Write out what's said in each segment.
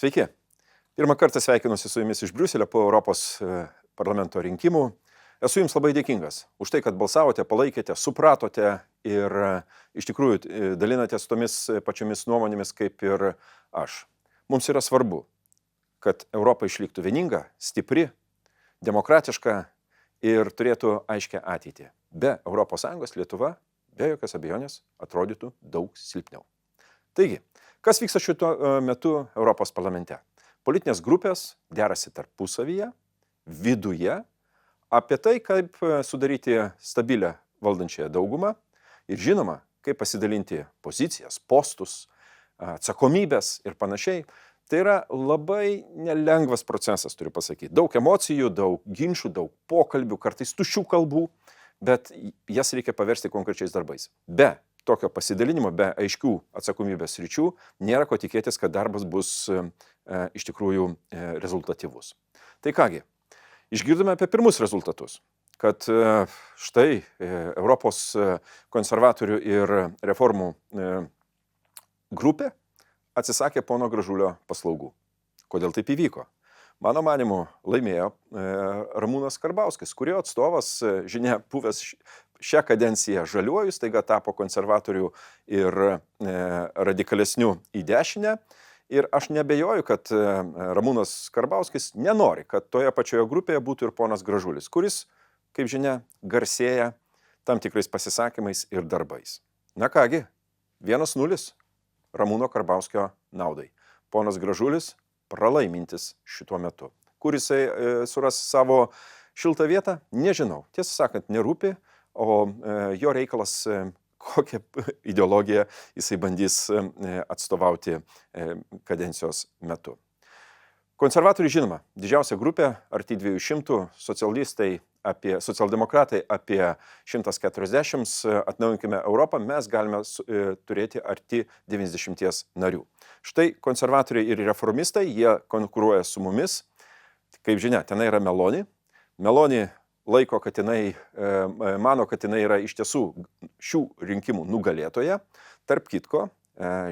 Sveiki. Pirmą kartą sveikinuosi su jumis iš Briuselio po Europos parlamento rinkimų. Esu jums labai dėkingas už tai, kad balsavote, palaikėte, supratote ir iš tikrųjų dalinatės tomis pačiomis nuomonėmis kaip ir aš. Mums yra svarbu, kad Europa išliktų vieninga, stipri, demokratiška ir turėtų aiškę ateitį. Be ES Lietuva, be jokios abejonės, atrodytų daug silpniau. Taigi, kas vyksta šituo metu Europos parlamente? Politinės grupės derasi tarpusavyje, viduje, apie tai, kaip sudaryti stabilę valdančiąją daugumą ir žinoma, kaip pasidalinti pozicijas, postus, atsakomybės ir panašiai. Tai yra labai nelengvas procesas, turiu pasakyti. Daug emocijų, daug ginčių, daug pokalbių, kartais tuščių kalbų, bet jas reikia paversti konkrečiais darbais. Be tokio pasidalinimo, be aiškių atsakomybės ryčių, nėra ko tikėtis, kad darbas bus iš tikrųjų rezultatyvus. Tai kągi, išgirdome apie pirmus rezultatus, kad štai Europos konservatorių ir reformų grupė atsisakė pono Gražulio paslaugų. Kodėl taip įvyko? Mano manimu, laimėjo Ramūnas Karbauskis, kurio atstovas, žinia, buvęs šią kadenciją žaliuoju, staiga tapo konservatorių ir radikalesnių į dešinę. Ir aš nebejoju, kad Ramūnas Karbauskis nenori, kad toje pačioje grupėje būtų ir ponas Gražulis, kuris, kaip žinia, garsėja tam tikrais pasisakymais ir darbais. Na kągi, 1-0 Ramūno Karbauskio naudai. Ponas Gražulis pralaimintis šituo metu. Kur jisai suras savo šiltą vietą, nežinau. Tiesą sakant, nerūpi, o jo reikalas, kokią ideologiją jisai bandys atstovauti kadencijos metu. Konservatoriai, žinoma, didžiausia grupė, arti 200, socialdemokratai apie 140, atnaujinkime Europą, mes galime turėti arti 90 narių. Štai konservatoriai ir reformistai, jie konkuruoja su mumis. Kaip žinia, tenai yra Meloni. Meloni laiko, kad jinai, mano, kad jinai yra iš tiesų šių rinkimų nugalėtoja. Tarp kitko,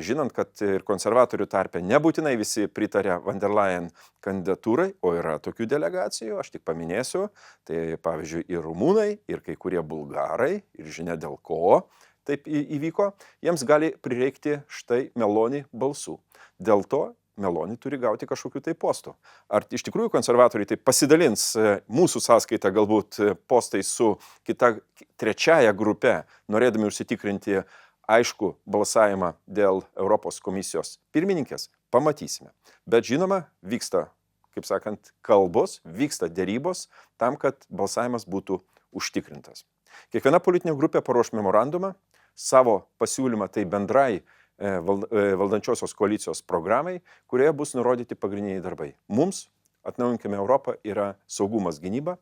žinant, kad ir konservatorių tarpe nebūtinai visi pritarė Van der Leyen kandidatūrai, o yra tokių delegacijų, aš tik paminėsiu, tai pavyzdžiui ir rumūnai, ir kai kurie bulgarai, ir žinia dėl ko taip įvyko, jiems gali prireikti štai Meloni balsų. Dėl to Meloni turi gauti kažkokių tai postų. Ar iš tikrųjų konservatoriai tai pasidalins mūsų sąskaitą galbūt postai su kita trečiaja grupe, norėdami užsitikrinti aišku balsavimą dėl Europos komisijos pirmininkės, pamatysime. Bet žinoma, vyksta, kaip sakant, kalbos, vyksta derybos tam, kad balsavimas būtų užtikrintas. Kiekviena politinė grupė paruoš memorandumą, savo pasiūlymą tai bendrai valdančiosios koalicijos programai, kurioje bus nurodyti pagrindiniai darbai. Mums, atnaujinkime Europą, yra saugumas gynyba,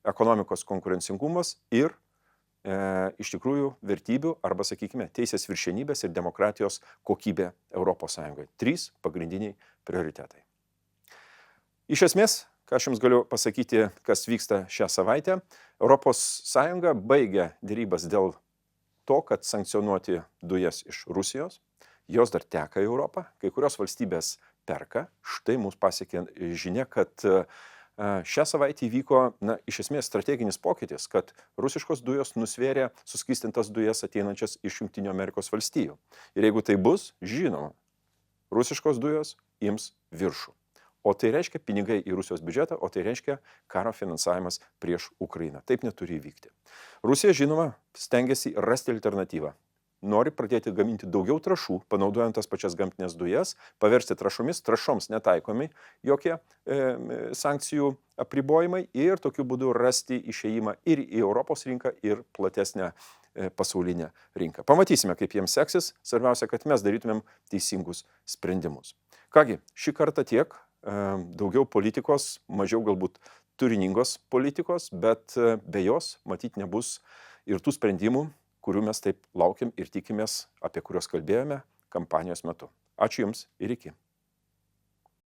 ekonomikos konkurencingumas ir iš tikrųjų vertybių arba, sakykime, teisės viršenybės ir demokratijos kokybė Europos Sąjungoje. 3 pagrindiniai prioritetai. Iš esmės, ką aš jums galiu pasakyti, kas vyksta šią savaitę, Europos Sąjunga baigia derybas dėl to, kad sankcionuoti dujas iš Rusijos. Jos dar teka į Europą, kai kurios valstybės perka. Štai mūsų pasiekė žinia, kad šią savaitę įvyko, iš esmės strateginis pokytis, kad rusiškos dujos nusvėrė suskystintas dujas ateinančias iš Jungtinių Amerikos valstijų. Ir jeigu tai bus, žinoma, rusiškos dujos ims viršų. O tai reiškia pinigai į Rusijos biudžetą, o tai reiškia karo finansavimas prieš Ukrainą. Taip neturi įvykti. Rusija, žinoma, stengiasi rasti alternatyvą. Nori pradėti gaminti daugiau trąšų, panaudojant tas pačias gamtinės dujas, paversti trąšomis, trąšoms netaikomi jokie sankcijų apribojimai ir tokiu būdu rasti išėjimą ir į Europos rinką, ir platesnę pasaulinę rinką. Pamatysime, kaip jiems seksis. Svarbiausia, kad mes darytumėm teisingus sprendimus. Kągi, šį kartą tiek. Daugiau politikos, mažiau galbūt turiningos politikos, bet be jos matyti nebus ir tų sprendimų, kurių mes taip laukiam ir tikimės, apie kuriuos kalbėjome kampanijos metu. Ačiū Jums ir iki.